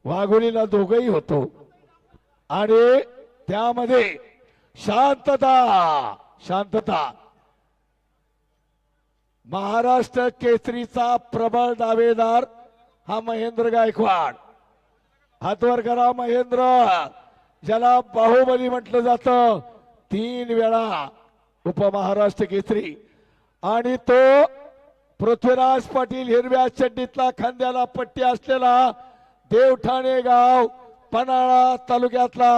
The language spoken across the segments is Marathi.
वाघोलीला दोघही होतो आणि त्यामध्ये शांतता शांतता महाराष्ट्र केसरीचा प्रबळ दावेदार हा महेंद्र गायकवाड. हातवर करा महेंद्र, ज्याला बाहुबली म्हटलं जातं, 3 वेळा उपमहाराष्ट्र केसरी. आणि तो पृथ्वीराज पाटील हिरव्या चड्डीतला, खांद्याला पट्टी असलेला, देवठाणे गाव पन्हाळा तालुक्यातला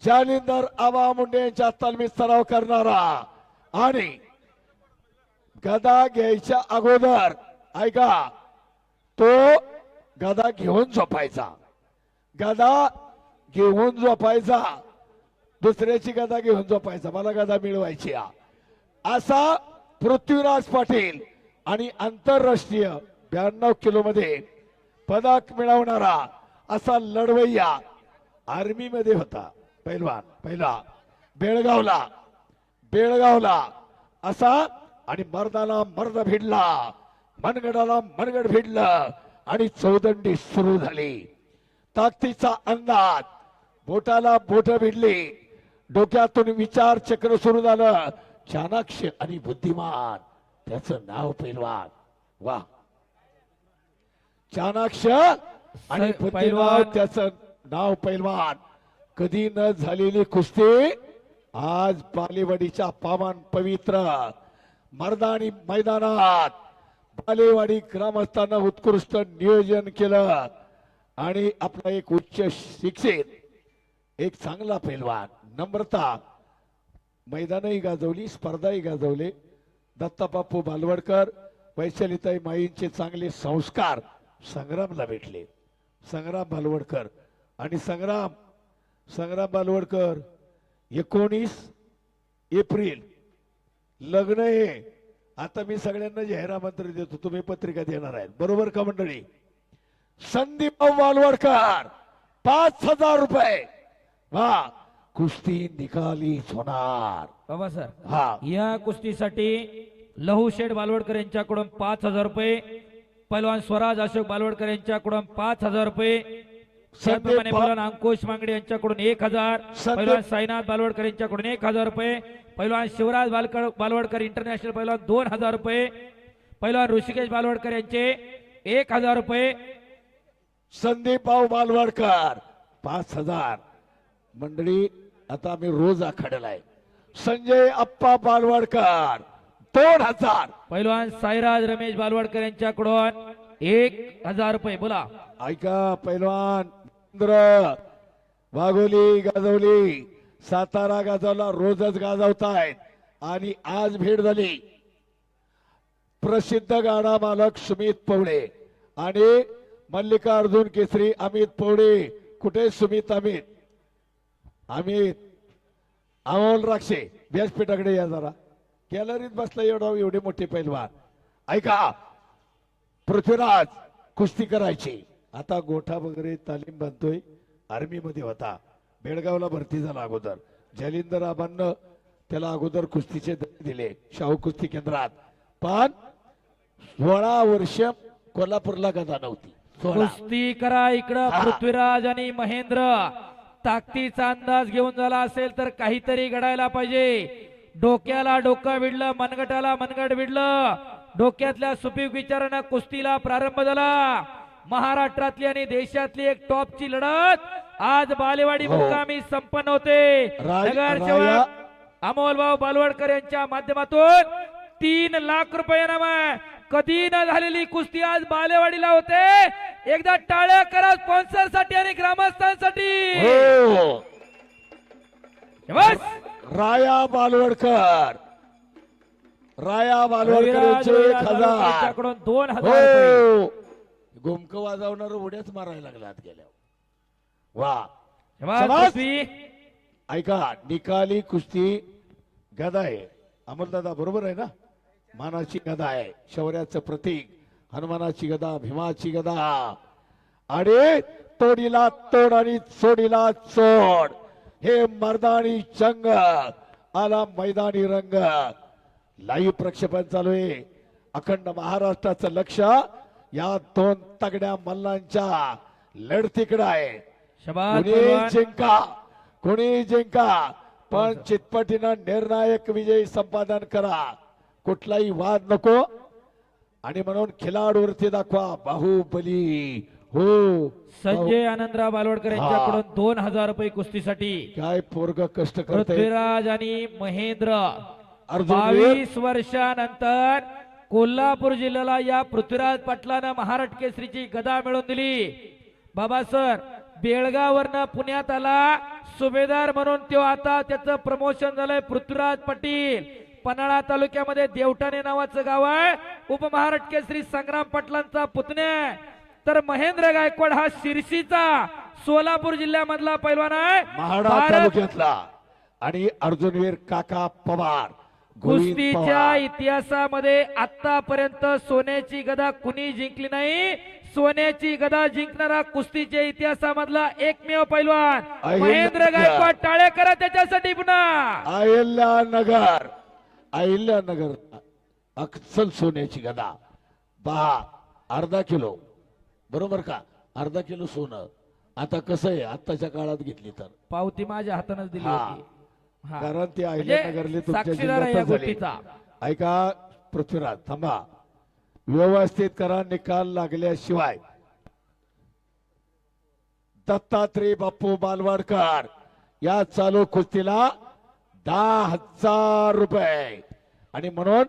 जालिंदर आबा मुंडे यांच्या तालमीत सराव करणारा. आणि गदा घ्यायच्या अगोदर ऐका, तो गदा घेऊन झोपायचा, गदा घेऊन झोपायचा, दुसऱ्याची गदा घेऊन झोपायचा, मला गदा मिळवायची असा पृथ्वीराज पाटील. आणि आंतरराष्ट्रीय 92 किलो मध्ये पदक मिळवणारा असा लढवय्या आर्मी मध्ये होता पैलवान, पहिला बेळगावला असा. आणि मर्दाला मर्द भिडला, मनगडाला मनगड भिडलं आणि चौदंडी सुरू झाली. ताकदीचा अंदाज, बोटाला बोट भिडली, डोक्यातून विचार चक्र सुरू झालं. चाणाक्ष आणि बुद्धिमान त्याचं नाव पैलवान. वा, चाणाक्ष आणि बुद्धिमान त्याचं नाव पैलवान. कधी न झालेली कुस्ती आज बालेवाडीच्या पावन पवित्र मर्दानी मैदानात बालेवाडी ग्रामस्थांना उत्कृष्ट नियोजन केलं. आणि आपला एक उच्च शिक्षित, एक चांगला पैलवान, नम्रता, मैदानही गाजवली, स्पर्धाही गाजवले. दत्ताबापू बालवडकर, वैशालीताई माईंचे चांगले संस्कार संग्रामला भेटले. संग्राम बालवडकर आणि संग्राम बालवडकर 19 एप्रिल लग्न आहे. आता मी सगळ्यांना जाहीरामंत्री देतो, तुम्ही पत्रिका देणार आहेत, बरोबर का मंडळी? संदीप बालवडकर 5,000 रुपये. वा, कुस्ती निकालीच होणार बाबा सर. हा, या कुस्तीसाठी लहू शेठ बालवडकर यांच्याकडून 5,000 रुपये, पैलवान स्वराज अशोक बालवडकर यांच्याकडून 5,000 रुपये, त्याचप्रमाणे पैलवान अंकुश मांगडे यांच्याकडून 1,000, पैलवान साईनाथ बालवडकर यांच्याकडून 1,000 रुपये, पैलवान शिवराज बालवडकर इंटरनॅशनल पैलवान 2,000 रुपये, पैलवान ऋषिकेश बालवडकर यांचे 1,000 रुपये, संदीप बालवडकर 5,000. मंडळी आता आम्ही रोज आखाड्याला आहे. संजय अप्पा बालवडकर 2,000, पैलवान साईराज रमेश बालवडकर यांच्याकडून 1,000 रुपये. बोला. ऐका, पैलवान इंद्र वाघोली गाजवली, सातारा गाजवला, रोजच गाजवतायत. आणि आज भेट झाली प्रसिद्ध गाडा मालक सुमित पवळे आणि मल्लिकार्जुन केसरी अमित पवळे. कुठे सुमित? अमित अमोल राक्षे व्यासपीठाकडे या जरा, गॅलरीत बसला एवढे मोठे पैलवान. ऐका, पृथ्वीराज कुस्ती करायची, आता गोठा वगैरे तालीम बांधतोय, आर्मी मध्ये होता, बेळगावला भरती झाला अगोदर. जालिंदर आबांना त्याला अगोदर कुस्तीचे दिले शाहू कुस्ती केंद्रात. पण 16 वर्ष कोल्हापूरला गदा नव्हती. कुस्ती करा इकडं. पृथ्वीराज आणि महेंद्र ताकदीचा अंदाज घेऊन झाला असेल तर काहीतरी घडायला पाहिजे. डोक्याला डोकं विडलं, मनगटाला मनगट विडलं, डोक्यातल्या सुपीक विचारानं कुस्तीला प्रारंभ झाला. महाराष्ट्रातली आणि देशातली एक टॉपची लढत आज बालेवाडी मुक्कामी संपन्न होते. नगरसेवक अमोलभाऊ बालवडकर यांच्या माध्यमातून 3 लाख रुपये इनाम आहे. कधी न झालेली कुस्ती आज बालेवाडीला होते. एकदा टाळ्या करा स्पॉन्सर साठी आणि ग्रामस्थांसाठी. राया बालवडकर यांचे 1,000, 2,000 गुमक वाजवणार उड्याच मारायला लागलात गेल्या. वा, ऐका, निकाली कुस्ती गदा आहे. अमोलदादा बरोबर आहे ना? मानाची गदा आहे, शौर्याचं प्रतीक. हनुमानाची गदा, भीमाची गदा. आणि तोडीला तोड आणि चोडीला चोड, हे मर्दानी जंग आला मैदानी रंग. लाईव्ह प्रक्षेपण चालू आहे. अखंड महाराष्ट्राचं लक्ष या 2 तगड्या मल्लांच्या लढतीकडे आहे. शबाद कोणी पैलवान. जिंका कोणी जिंका पण चितपटीनं निर्णायक विजय संपादन करा. कुठलाही वाद नको आणि म्हणून खिलाडूवरती दाखवा बाहुबली. हो संजय आनंदराव बालवडकर यांच्याकडून 2000 रुपये कुस्तीसाठी. काय पोरग कष्ट करते. पृथ्वीराज आणि महेंद्र अर्जुनवीर 22 वर्षानंतर कोल्हापूर जिल्ह्याला या पृथ्वीराज पाटलानं महाराष्ट्र केसरीची गदा मिळवून दिली. बाबा सर बेळगाववरनं पुण्यात आला सुभेदार म्हणून तो आता त्याचं प्रमोशन झालंय. पृथ्वीराज पाटील पन्हाळा तालुक्यामध्ये देवठाणे नावाचं गाव आहे. उपमहाराष्ट्र केसरी संग्राम पाटलांचा पुतण्या. तर महेंद्र गायकवाड हा शिरशीचा सोलापूर जिल्ह्यामधला पैलवान आहे. महाडा भारत तालुक्यातला. आणि अर्जुनवीर काका पवार गोविंद कुस्तीच्या पवार. इतिहासामध्ये आतापर्यंत सोन्याची गदा कुणी जिंकली नाही. सोन्याची गदा जिंकणारा कुस्तीच्या इतिहासामधला एकमेव पैलवान महेंद्र गायकवाड. टाळे करा त्याच्यासाठी पुन्हा. अहिल्यानगर अक्सल सोन्याची गदा. पहा अर्धा किलो बरोबर का. अर्धा किलो सोनं. आता कसं आहे आताच्या काळात घेतली तर पावती माझ्या हातानच दिली हा. होती. हा. कारण ते म्हणजे अहिल्यानगरले तुमच्या साक्षीदार आहे या जिल्ह्यातच झाले. गोष्टीचा. ऐका पृथ्वीराज थांबा. व्यवस्थित करा निकाल लागल्याशिवाय. दत्तात्रय बाप्पू बालवाडकर या चालू कुस्तीला 10,000 रुपये. आणि म्हणून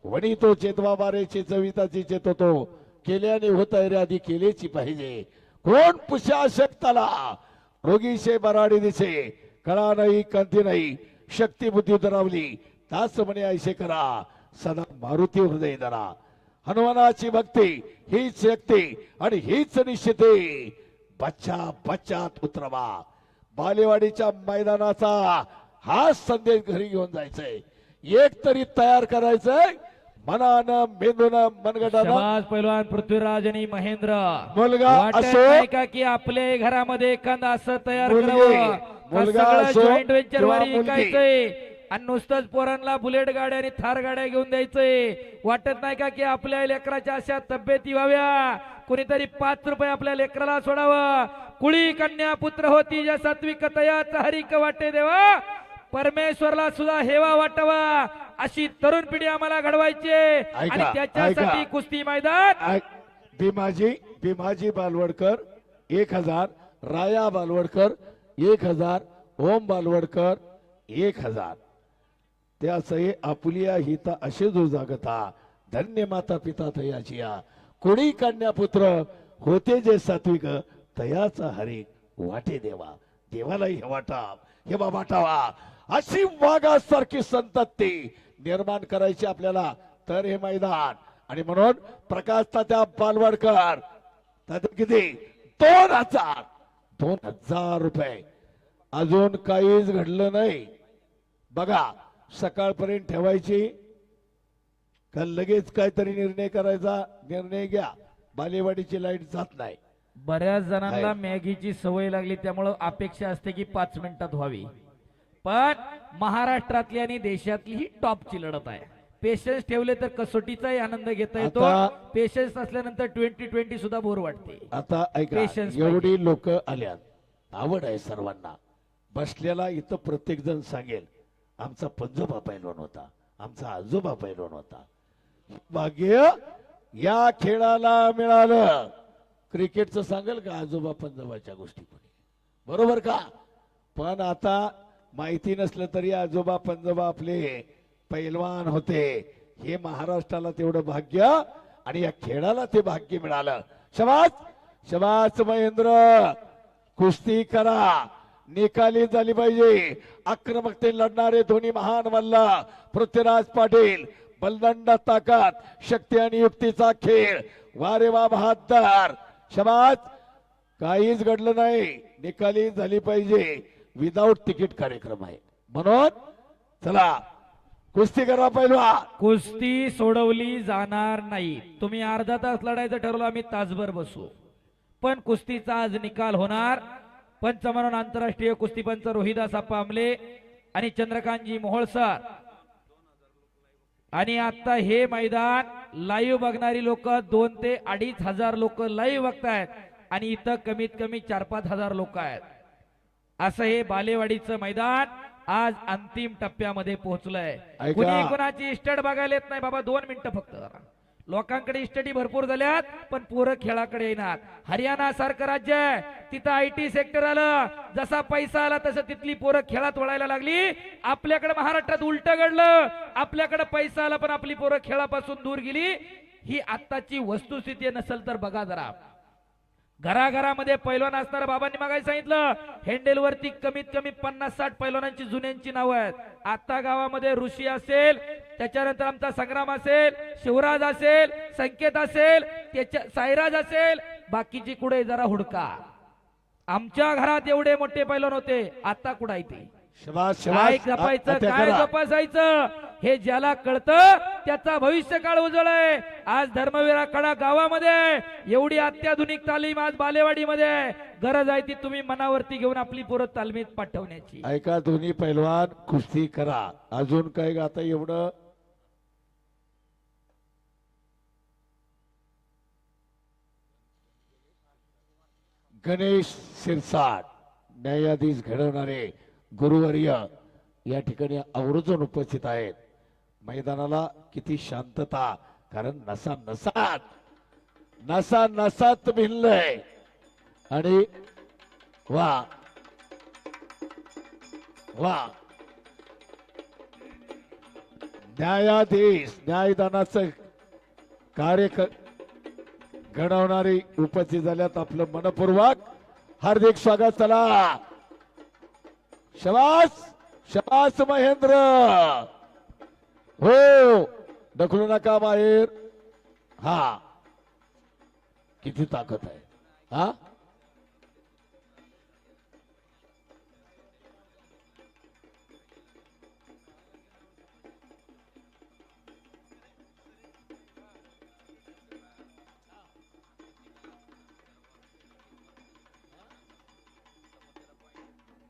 वणी तो चेतवा बारेची चविताची चेतवतो केल्याने होत रे आधी केलेची पाहिजे. कोण पुष्या शक्ताला रोगीशे बराडी दिसे कळा नाही कंती नाही शक्ती बुद्धी दरावली तास म्हणे ऐसे करा सदा मारुती हृदय धरा. हनुमानाची भक्ती हीच शक्ती आणि हीच निश्चिते. बच्चा बच्चात उतरवा. बालेवाडीच्या मैदानाचा हा संदेश घरी घेऊन जायचंय. एक तरी तयार करायचंय मनानं मेंदूनं मनगटानं. शबाज पैलवान पृथ्वीराज आणि महेंद्र. मुलगा वाटत असो नाही का की आपल्या घरामध्ये एखादा असं तयार मुलगी, करावं. मुलगा असो जॉईंट वेंचर किंवा वारी मुलगी. विकायचंय आणि नुसतंच पोरांना बुलेट गाड्या आणि थार गाड्या घेऊन द्यायचंय. वाटत नाही का की आपल्या लेकराच्या अशा तब्येती व्हाव्या. कोणीतरी 5 रुपये आपल्या लेकराला सोडावं. कुळी कन्या पुत्र होती ज्या सात्विक तयाचा हरिक वाटे देवा. परमेश्वरला सुद्धा हेवा वाटावा अशी तरुण पिढी आम्हाला घडवायची आणि त्याच्यासाठी कुस्ती मैदान. भीमाजी बालवडकर 1000. राया बालवडकर 1000. ओम बालवडकर 1000. त्यासही आपुलिया हिता असे जो जागता धन्य माता पिता तयाचिया. कोणी कन्या पुत्र होते जे सात्विक तयाचा हरिक वाटे देवा. देवालाही हे वाटावा अशी वाघासारखी संतती निर्माण करायची आपल्याला. तर हे मैदान. आणि म्हणून प्रकाश तात्या बालवडकर किती 2000 रुपये. अजून काहीच घडलं नाही बघा. सकाळपर्यंत ठेवायची का लगेच काहीतरी निर्णय करायचा. निर्णय घ्या. बालेवाडीची लाईट जात नाही. बऱ्याच जणांना मॅगीची सवय लागली त्यामुळे अपेक्षा असते की 5 मिनिटात व्हावी. पण महाराष्ट्रातली आणि देशातली ही टॉपची लढत आहे. पेशन्स ठेवले तर कसोटीचाही आनंद घेता येतो. पेशन्स असल्यानंतर 2020 सुद्धा बोर वाटते. आता ऐका Patience एवढी लोक आल्यात. आवड आहे सर्वांना. बसलेला इथं प्रत्येक जण सांगेल आमचा पंजोबा पैलवान होता. आमचा आजोबा पैलवान होता. भाग्य या खेळाला मिळालं. क्रिकेटचं सांगेल का आजोबा पंजोबाच्या गोष्टी कोणी बरोबर का. पण आता माहिती नसलं तरी आजोबा पंजोबा आपले पैलवान होते. हे महाराष्ट्राला तेवढं भाग्य आणि या खेळाला ते भाग्य मिळालं. शबास महेंद्र. कुस्ती करा. निकाली झाली पाहिजे. आक्रमकते लढणारे दोन्ही महान मल्ल पृथ्वीराज पाटील. बलदंड ताकद शक्ती आणि युक्तीचा खेळ. वारे वा बहादर. शबास. काहीच घडलं नाही. निकाली झाली पाहिजे. विदाऊट तिकीट कार्यक्रम आहे म्हणून चला कुस्ती करा. पहिला कुस्ती सोडवली जाणार नाही. तुम्ही अर्धा तास लढायचं ठरवलं आम्ही तासभर बसू. पण कुस्तीचा आज निकाल होणार. पंच म्हणून आंतरराष्ट्रीय कुस्तीपंच रोहिदास आप्पा आमले आणि चंद्रकांतजी मोहोळसर. आणि आता हे मैदान लाईव्ह बघणारी लोक 2 ते 2,500 लोक लाईव्ह बघतायत. आणि इथं कमीत कमी 4-5 हजार लोक आहेत. असं हे बालेवाडीचं मैदान आज अंतिम टप्प्यामध्ये पोहोचलंय. ऐका. कुणी कुणाची इस्टेट बघायला येत नाही बाबा, 2 मिनिटं फक्त जरा. लोकांकडे इस्टेटी भरपूर झाल्यात पण पोरं खेळाकडे येणार. हरियाणा सारखं राज्य आहे, तिथं IT सेक्टर आलं, जसा पैसा आला तसं तिथली पोरं खेळात वळायला लागली. आपल्याकडे महाराष्ट्रात उलट घडलं, आपल्याकडे पैसा आला पण आपली पोरं खेळापासून दूर गेली. ही आत्ताची वस्तुस्थिती नसेल तर बघा जरा. घराघरामध्ये पैलवान असणाऱ्या बाबांनी मागायला सांगितलं, हँडेलवरती कमीत कमी 50-60 पैलवानांची जुन्यांची नावं आहेत. आता गावामध्ये ऋषी असेल, त्याच्यानंतर आमचा संग्राम असेल, शिवराज असेल, संकेत असेल, त्याच्या साईराज असेल, बाकीची कुठे जरा हुडका. आमच्या घरात एवढे मोठे पैलवान होते, आता कुठं आहे ते? शबास काय शबास जपायचं, आत्या काय करा. जोपासायचं हे ज्याला कळतं त्याचा भविष्य काळ उजळ आहे. आज धर्मवीरा कडा गावामध्ये एवढी अत्याधुनिक तालीम आज बालेवाडीमध्ये गरज आहे ती तुम्ही मनावरती घेऊन आपली पोरं तालमीत पाठवण्याची. ऐका, दोन्ही पैलवान कुस्ती करा. अजून काय आता एवढं गणेश सिरसाट न्यायाधीश घडवणारे गुरुवर्य या ठिकाणी आवर्जून उपस्थित आहेत. मैदानाला किती शांतता, कारण नसा नसात भिनलंय. आणि वा वा, न्यायाधीश न्यायदानाचं कार्य घडवणारी उपस्थित झाल्यात. आपलं मनपूर्वक हार्दिक स्वागत. चला, शबास शबास महेंद्र. हो, ढकलू नका बाहेर. हा, किती ताकद आहे. हा,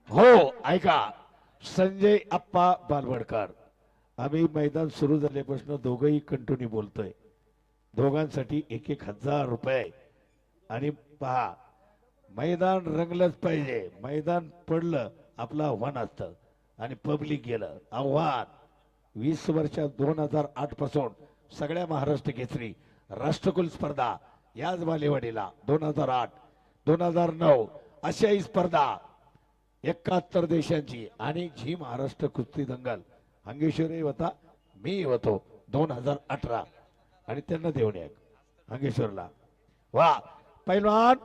हो. ऐका, संजय अप्पा बालवडकर, आम्ही मैदान सुरू झाल्यापासून दोघंही कंटिन्यू बोलतोय. दोघांसाठी 1,000 रुपये. आणि पहा, मैदान रंगलंच पाहिजे. मैदान पडलं आपलं आव्हान असतं आणि पब्लिक गेलं आव्हान. 20 वर्षात 2008 पासून सगळ्या महाराष्ट्र केसरी राष्ट्रकुल स्पर्धा याच बालेवाडीला 2008 2009 आशियाई स्पर्धा 71 देशांची. आणि जी महाराष्ट्र कुस्ती दंगल हंगेश्वरी होता, मी होतो 2018 आणि त्यांना देऊन एक हंगेश्वरला. वा पैलवान,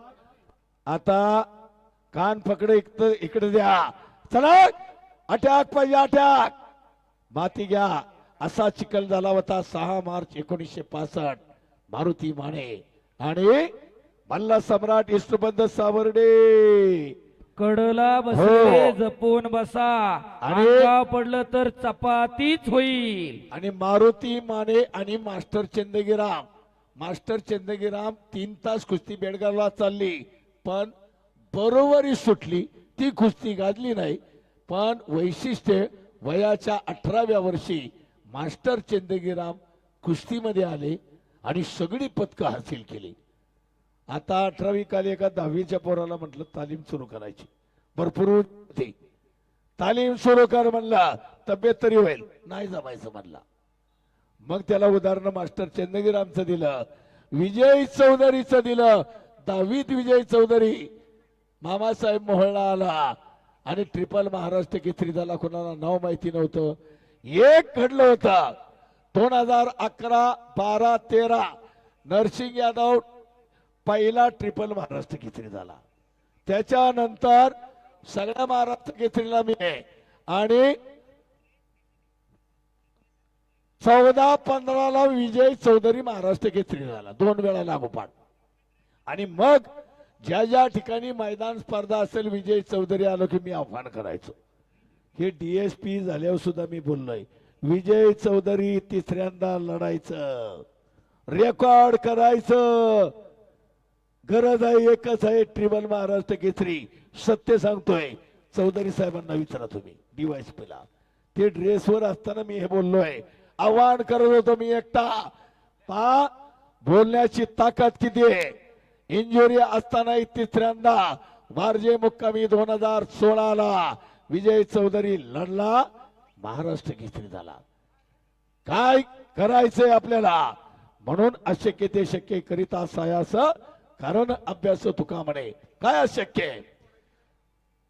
आता कान पकडे इकडे द्या. चला, अटॅक पाहिजे, अटॅक. माती घ्या. असा चिखल झाला होता 6 मार्च 1965. मारुती माने आणि मल्ला सम्राट इष्टबंध सावर्डे. कडला बसले जपून बसा, आणि अंगावर पडलं तर चपातीच होईल. आणि मारुती माने आणि मास्टर चंदगीराम. मास्टर चंदगीराम 3 तास कुस्ती बेडगावला चालली, पण बरोबरी सुटली. ती कुस्ती गाजली नाही, पण वैशिष्ट्य वयाच्या 18व्या वर्षी मास्टर चंदगीराम कुस्तीमध्ये आले आणि सगळी पदकं हासिल केली. आता 18वी काली एका 10वीच्या पोराला म्हटलं तालीम सुरू करायची, भरपूर होती. तालीम सुरू कर म्हणला, तब्येत तरी होईल, नाही जमायचं म्हणला. मग त्याला उदाहरण मास्टर चंदगीरामचं दिलं, विजय चौधरीचं दिलं. 10वीत विजय चौधरी मामासाहेब मोहळला आला आणि ट्रिपल महाराष्ट्र केसरी झाला. कोणाला नाव माहिती नव्हतं. एक घडलं होतं 2011, 12, 13 नरसिंग यादव पहिला ट्रिपल महाराष्ट्र केसरी झाला. त्याच्यानंतर सगळ्या महाराष्ट्र केसरीला मी आहे. आणि 14-15ला विजय चौधरी महाराष्ट्र केसरी झाला, 2 वेळा लागोपाठ. आणि मग ज्या ज्या ठिकाणी मैदान स्पर्धा असेल विजय चौधरी आलो की मी आव्हान करायचो. हे DSP झाल्यावर सुद्धा मी बोललोय, विजय चौधरी तिसऱ्यांदा लढायचं, रेकॉर्ड करायचं. गरज आहे एकच आहे, ट्रिपल महाराष्ट्र केसरी. सत्य सांगतोय, चौधरी साहेबांना विचारा तुम्ही DYSPला. ते ड्रेसवर असताना मी हे बोललोय, आव्हान करत होतो मी एकटा. पहा बोलण्याची ताकद किती आहे. इंजुरी असतानाही तिसऱ्यांदा वारजे मुक्कामी 2016 ला विजय चौधरी लढला, महाराष्ट्र केसरी झाला. काय करायचंय आपल्याला, म्हणून अशक्य ते शक्य करिता सायास कारण अभ्यास तुका म्हणे. काय अशक्य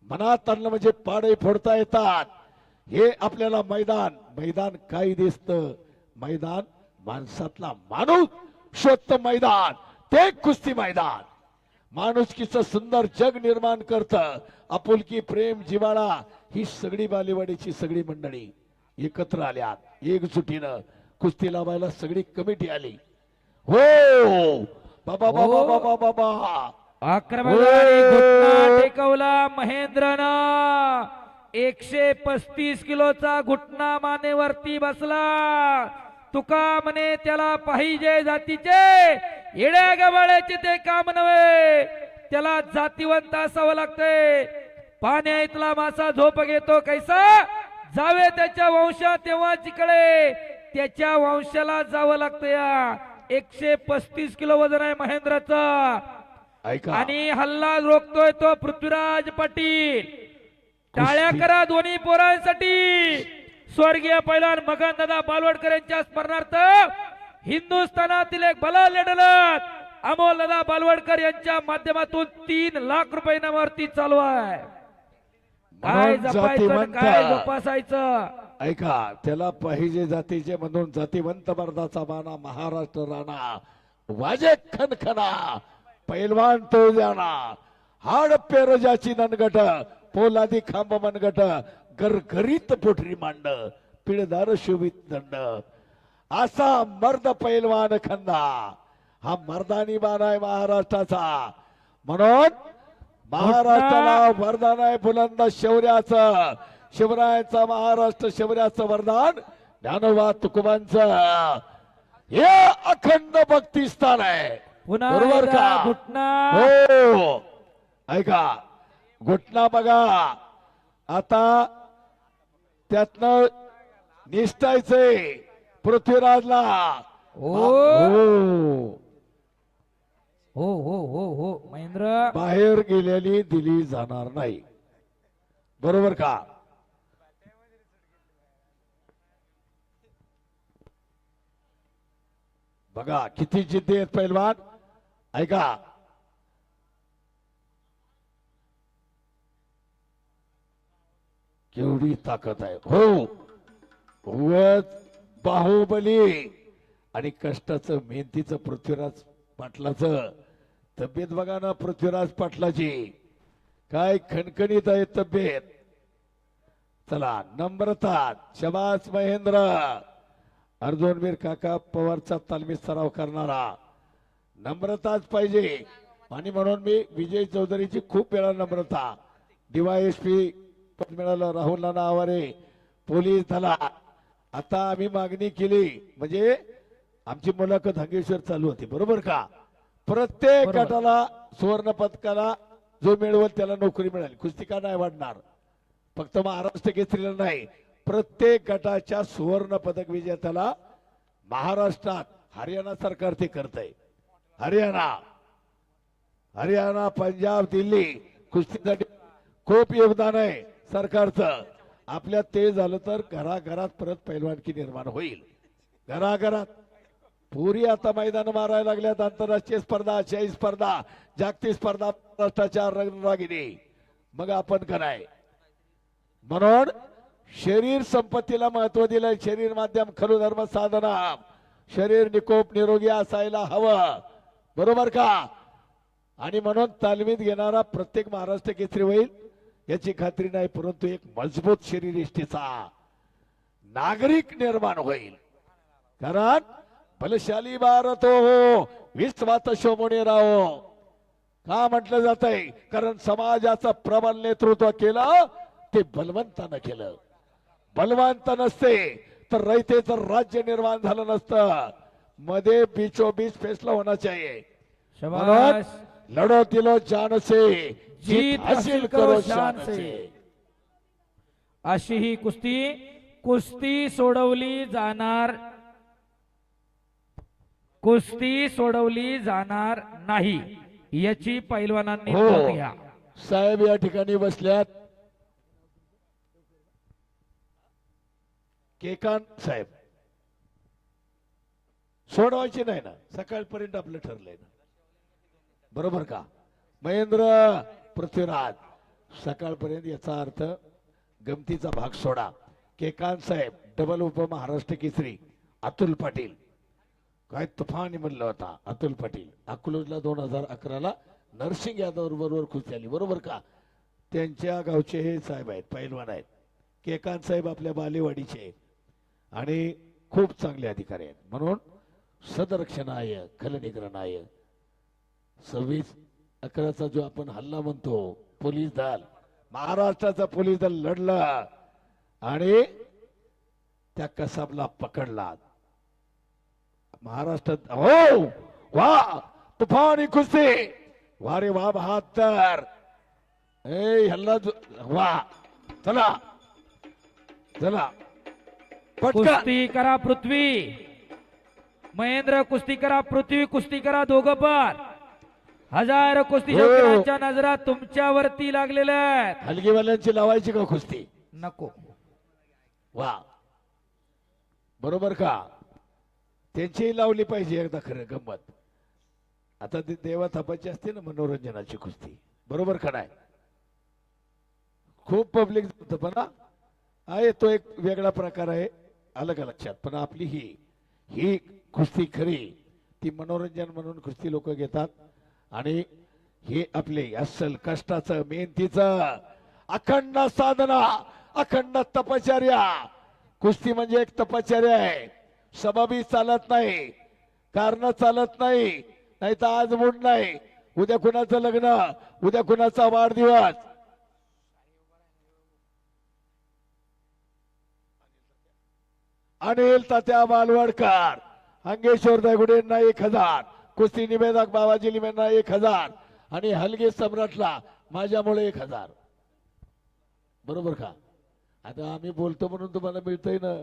मनात आणलं म्हणजे पाडे फोडता येतात. हे आपल्याला मैदान काय दिसतं, मैदान माणसातला माणूस शोधतं मैदान, ते कुस्ती मैदान माणुसकीचं सुंदर जग निर्माण करतं. आपुलकी प्रेम जिव्हाळा ही सगळी बालेवाडीची सगळी मंडळी एकत्र आल्यात, एकजुटीनं कुस्ती लावायला सगळी कमिटी आली. हो बाबा बाबा बाबा बाबा आक्रमणाने घुटना टेकवला महेंद्रनं. 135 किलोचा घुटना मानेवरती बसला. तुका म्हणे त्याला पाहिजे जातीचे, येड्या गबाळ्याचे ते काम नव्हे, त्याला जातीवंत असावं लागतंय. पाण्या इथला मासा झोप घेतो कैसा, जावे त्याच्या वंशा तेव्हा जिकडे, त्याच्या वंशाला जावं लागतं. या 135 किलो वजन आहे महेंद्रचं. ऐका आणि हल्ला रोखतोय तो पृथ्वीराज पाटील. टाळ्या करा दोन्ही पोरांसाठी. स्वर्गीय पैलवान मगन दादा बालवडकर यांच्या स्मरणार्थ हिंदुस्थानातील एक भला लढत अमोल दादा बालवडकर यांच्या माध्यमातून 3 लाख रुपये इनामावरती चालू आहे. काय जपायचं काय जोपासायचं. ऐका त्याला पाहिजे जातीचे म्हणून जातीवंत मर्दाचा माना महाराष्ट्र राणा वाजे खनखना पैलवान तो जाना हाड पेरजाची ननगट पोलादी खांब मनगट गरगरीत पोटरी मांड पिळदार शोभित दंड असा मर्द पैलवान खंदा हा मर्दानी मान आहे महाराष्ट्राचा. म्हणून महाराष्ट्राला वरदान आहे बुलंद शौर्याचं. शिवरायाचा महाराष्ट्र शौर्याचं वरदान ज्ञानोबा तुकोबांचं हे अखंड भक्ती स्थान आहे. बरोबर का घुटना. हो ऐका घुटना बघा आता त्यातनं निष्ठायचंय पृथ्वीराजला. हो हो हो हो हो महेंद्र बाहेर गेलेली दिली जाणार नाही. बरोबर का. बघा किती जिद्दी आहेत पैलवान. ऐका केवढी ताकद आहे. हो बाहुबली आणि कष्टाचं मेहनतीचं पृथ्वीराज पाटलाचं तब्येत बघा ना. पृथ्वीराज पाटलाची काय खणखणीत आहे तब्येत. चला नम्रता शबास महेंद्र अर्जुनवीर काका पवारचा तालमी सराव करणारा नम्रताच पाहिजे. आणि म्हणून मी विजय चौधरीची खूप वेळा नम्रता DYSP पद मिळालं. राहुल नाना आवारे पोलीस दला. आता आम्ही मागणी केली म्हणजे आमची मुलाखत हंगेश्वर चालू होती. बरोबर का. प्रत्येक गटाला सुवर्ण पदकाला जो मिळवल त्याला नोकरी मिळाली. कुस्ती का नाही वाढणार. फक्त महाराष्ट्र केसरीला नाही प्रत्येक गटाच्या सुवर्ण पदक विजेत्याला महाराष्ट्रात हरियाणा सरकार ते करत आहे. हरियाणा पंजाब दिल्ली कुस्तीसाठी खूप योगदान आहे सरकारचं. आपल्यात ते झालं तर घराघरात परत पैलवानकी निर्माण होईल. घराघरात पुरी आता मैदान मारायला लागल्यात. आंतरराष्ट्रीय स्पर्धा आशियाई स्पर्धा जागतिक स्पर्धा महाराष्ट्राच्या रंगरागिनी. मग आपण कराय म्हणून शरीर संपत्तीला महत्व दिलंय. शरीर माध्यम खरु धर्म साधना. शरीर निकोप निरोगी असायला हवं. बरोबर का. आणि म्हणून तालमीत घेणारा प्रत्येक महाराष्ट्र केसरी होईल याची खात्री नाही. परंतु एक मजबूत शरीरयष्टीचा नागरिक निर्माण होईल. कारण बलशाली भारत हो विश्वात शोभून राहो का म्हटलं जात आहे. कारण समाजाचं प्रबल नेतृत्व केलं ते बलवंतानं केलं. बलवंत नसते तर रयतेचं राज्य निर्माण झालं नसतं. मध्ये बीचोबीच फैसला होना चाहिए. शाबाश. लढो दिलो जान से जीत हासिल करो शान से. अशी ही कुस्ती सोडवली जाणार. कुस्ती सोडवली जाणार नाही. याची पैलवानांनी हो. नोंद घ्या. साहेब या ठिकाणी बसल्यात. केकान साहेब सोडवायचे नाही ना, सकाळपर्यंत आपलं ठरलंय ना, बरोबर का? महेंद्र पृथ्वीराज सकाळपर्यंत, याचा अर्थ गमतीचा भाग सोडा. केकान साहेब डबल उपमहाराष्ट्र केसरी अतुल पाटील, काय तुफानी म्हणलं होता अतुल पाटील. अकलूजला 2011ला नरसिंग यादव बरोबर खुश झाली, बरोबर का? त्यांच्या गावचे हे साहेब आहेत, पैलवान आहेत. केकांत साहेब आपल्या बालेवाडीचे आणि खूप चांगले अधिकारी आहेत. म्हणून सदरक्षणाय खलनिग्रहणाय 26/11चा जो आपण हल्ला म्हणतो, पोलीस दल, महाराष्ट्राचा पोलीस दल लढलं आणि त्या कसाबला पकडला. महाराष्ट्रात हो वा तुफानी कुस्ती, वा रे वा 72 हल्ला वा. चला चला पटकन कुस्ती करा पृथ्वी, महेंद्र कुस्ती करा पृथ्वी, कुस्ती करा दोघं पण. हजारो कुस्ती हो. शौकीनांच्या नजरा तुमच्यावरती लागलेल्या आहेत. हलगीवाल्यांची लावायची का कुस्ती? नको. वा बरोबर का? त्यांचीही लावली पाहिजे एकदा खरं गंमत. आता ते देवा थापाची असते ना मनोरंजनाची कुस्ती, बरोबर का नाही? खूप पब्लिक जातं पण आहे, तो एक वेगळा प्रकार आहे, आलं का लक्षात? पण आपली ही कुस्ती खरी ती मनोरंजन म्हणून कुस्ती लोक घेतात. आणि हे आपले अस्सल कष्टाचं, मेहनतीचं, अखंड साधना, अखंड तपश्चर्या. कुस्ती म्हणजे एक तपश्चर्या आहे. सबाबी चालत नाही, कारण चालत नाही, नाही तर आज मूड नाही, उद्या कुणाचं लग्न, उद्या कुणाचा वाढदिवस. अनिल तात्या बालवडकर, अंगेश्वर दगुडेंना 1000, कुस्ती निवेदक बाबाजी लिमेंना 1000 आणि हलगे सम्राटला माझ्यामुळे 1000. बरोबर का? आता आम्ही बोलतो म्हणून तुम्हाला मिळतंय ना,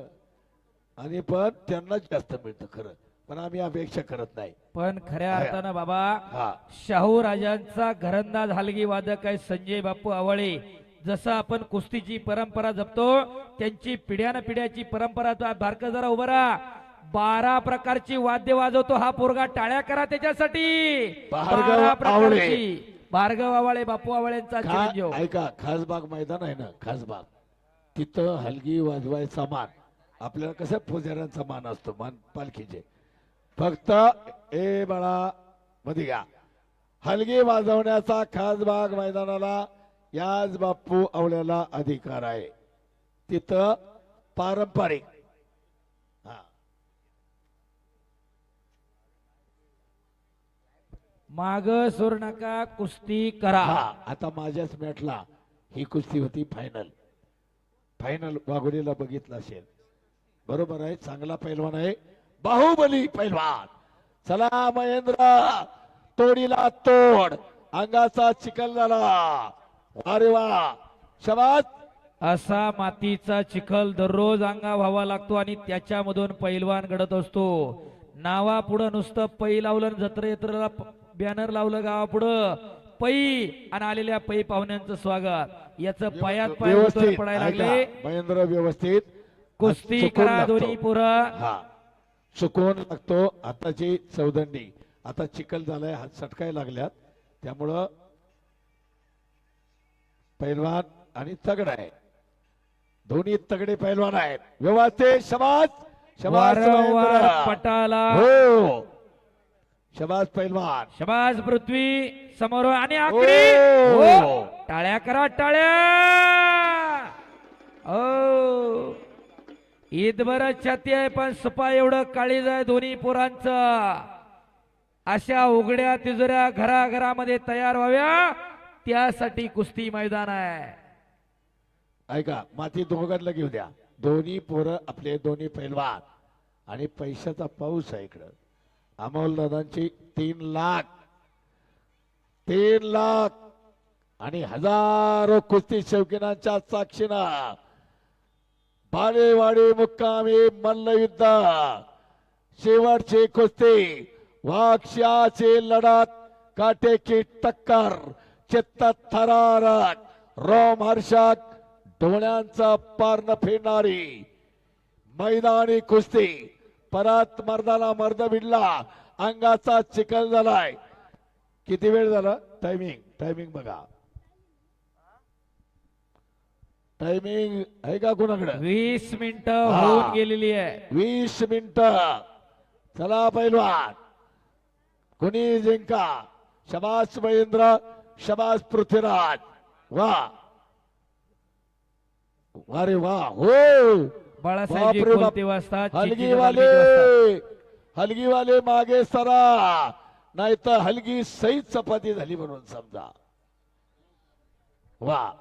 आणि पण त्यांनाच जास्त मिळतं खरं, पण आम्ही अपेक्षा करत नाही. पण खऱ्या अर्थानं बाबा, हा शाहू राजांचा घरंदाज हलगी वादक आहे संजय बापू आवळे. जसं आपण कुस्तीची परंपरा जपतो, त्यांची पिढ्यानपिढ्याची परंपरा. बारक जरा उभं राहा. 12 प्रकारची वाद्य वाजवतो हा पोरगा, टाळ्या करा त्याच्यासाठी. भार्गव 12 प्रकारची. आवळे. भार्गव आवळे, बापू आवळेंचा चिरंजीव. ऐका, खासबाग मैदान आहे ना, खासबाग, तिथं हलगी वाजवायचा मान आपल्याला कसं पुजाऱ्यांचा मान असतो, मान पालखीचे. फक्त ए बाळा मध्ये घ्या, हलगी वाजवण्याचा खासबाग मैदानाला याच बापू आवळ्याला अधिकार आहे. तिथं पारंपरिक. हा माग सोर नका, कुस्ती करा. हा आता माझ्याच मॅटला ही कुस्ती होती फायनल वाघोलीला बघितलं असेल, बरोबर आहे? चांगला पैलवान आहे, बाहुबली पैलवान. चला महेंद्र, तोडीला तोड, अंगाचा चिखल झाला. अरे वा, शबास. असा मातीचा चिखल दररोज अंगा व्हावा लागतो आणि त्याच्यामधून पैलवान घडत असतो. नावा पुढं नुसतं पै लावलं, जत्रेला बॅनर लावलं गावापुढं पै, आणि आलेल्या पै पाहुण्यांचं स्वागत. याचं पायात पाय व्यवस्थित पडायला ऐका, लागले. महेंद्र व्यवस्थित कुस्ती चुकून करा लागतो. दोन्ही पोरं. हा चुकून लागतो. आताची चौदंडी, आता चिखल झालाय, हात सटकाय लागल्यात, त्यामुळं पैलवान आणि तगड आहे, दोन्ही तगडे पैलवान आहेत. व्यवस्थित. शबास शबास वारंवार महेंद्र. पटाला. हो शबास पैलवान. शबाज पृथ्वी समोर आणि आखरी. हो. हो. टाळ्या करा, टाळ्या. ओ ईदभर छाती आहे, पण सुपा एवढं काळीज आहे दोन्ही पोरांचं. अशा उघड्या तिजोऱ्या घराघरामध्ये तयार व्हाव्या, त्यासाठी कुस्ती मैदान आहे. ऐका, माती दोघांना घेऊ द्या, दोन्ही पोरं आपले, दोन्ही पैलवान. आणि पैशाचा पाऊस आहे इकडं. अमोल दादांची 3 लाख आणि हजारो कुस्ती शौकीनांच्या साक्षीनं बालेवाडी मुक्कामी मल्लयुद्ध शेवटची कुस्ती, वाक्षाची लढत काटे की टक्कर, चित्त थरारक, रोम हर्षक, डोळ्यांचा पार न फिरणारी मैदानी कुस्ती. परत मर्दाला मर्द भिडला, अंगाचा चिखल झालाय. किती वेळ झाला? टायमिंग बघा. टायमिंग आहे का कोणाकडे? 20 मिनिटं होऊन गेलेली आहे. 20 मिनिटं. चला पैलवान, कुणी जिंका. शबास महेंद्र, शबास पृथ्वीराज. वा अरे वा. हो बाळासाहेब बापरे बाप. कोलते वाजता हलगीवाले मागे सरा, नाही तर हलगी सहीत चपाती झाली म्हणून समजा. वा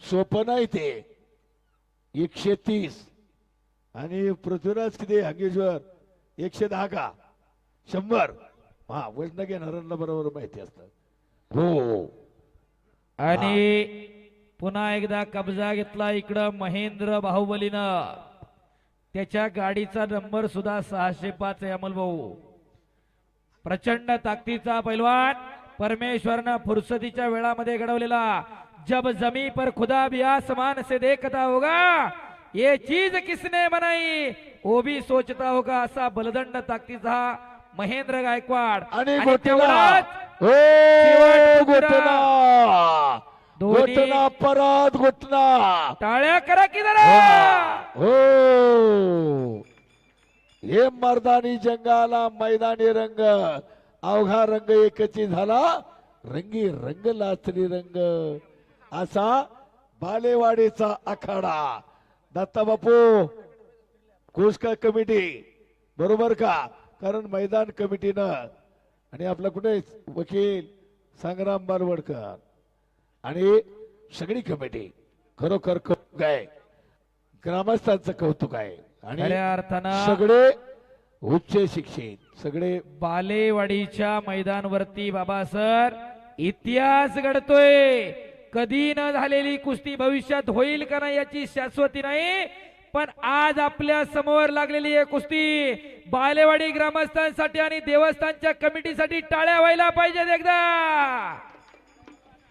सोपं नाही ते. 130 आणि पृथ्वीराज किती? हंगेश्वर 110 का 100? हा, वजन घेणाऱ्यांना बरोबर माहिती असतं. हो. आणि पुन्हा एकदा कब्जा घेतला इकडं महेंद्र बाहुबलीनं. त्याच्या गाडीचा नंबर सुद्धा 605 आहे. अमोल भाऊ, प्रचंड ताकदीचा पैलवान, परमेश्वरनं फुरसतीच्या वेळामध्ये घडवलेला. जब जमी पर खुदा भी आसमान से देखता होगा, ये चीज किसने बनाई वो भी सोचता होगा. असा बलदंड ताकदीचा महेंद्र गायकवाड. आणि तेवढाच घोटना परत घोटना. टाळ्या करा की जरा. हो, हे मर्दानी जंगाला मैदानी रंग, अवघा रंग एकची झाला, रंगी रंग लाचली रंग. असा बालेवाडीचा आखाडा. दत्ता बापू, कुस्का कमिटी बरोबर का? कारण मैदान कमिटीनं आणि आपला कुठे वकील संग्राम बारवडकर आणि सगळी कमिटी खरोखर कौतुक आहे. ग्रामस्थांचं कौतुक आहे. आणि खऱ्या अर्थानं सगळे उच्च शिक्षित, सगळे बालेवाडीच्या मैदानवरती बाबा सर इतिहास घडतोय. कधी न झालेली कुस्ती भविष्यात होईल का नाही याची शाश्वती नाही, पण आज आपल्या समोर लागलेली आहे कुस्ती. बालेवाडी ग्रामस्थांसाठी आणि देवस्थानच्या कमिटीसाठी टाळ्या व्हायला पाहिजेत एकदा.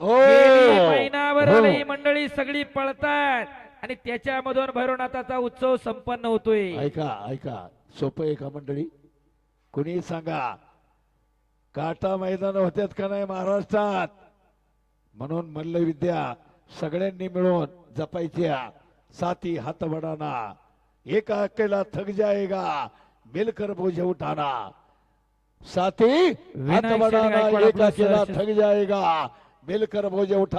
महिनाभर ही मंडळी सगळी पळतात आणि त्याच्यामधून भैरवनाथाचा उत्सव संपन्न होतोय. ऐका सोपं आहे का मंडळी? कुणी सांगा, काटा मैदान होत्यात का नाही महाराष्ट्रात? म्हणून मल्लविद्या सगळ्यांनी मिळून जपायची. साथी हात बढाना, एक अकेला थक जाएगा, मिलकर बोझे उठाना. साथी हात बढाना, एक अकेला थक जाएगा, मिलकर बोझे उठा.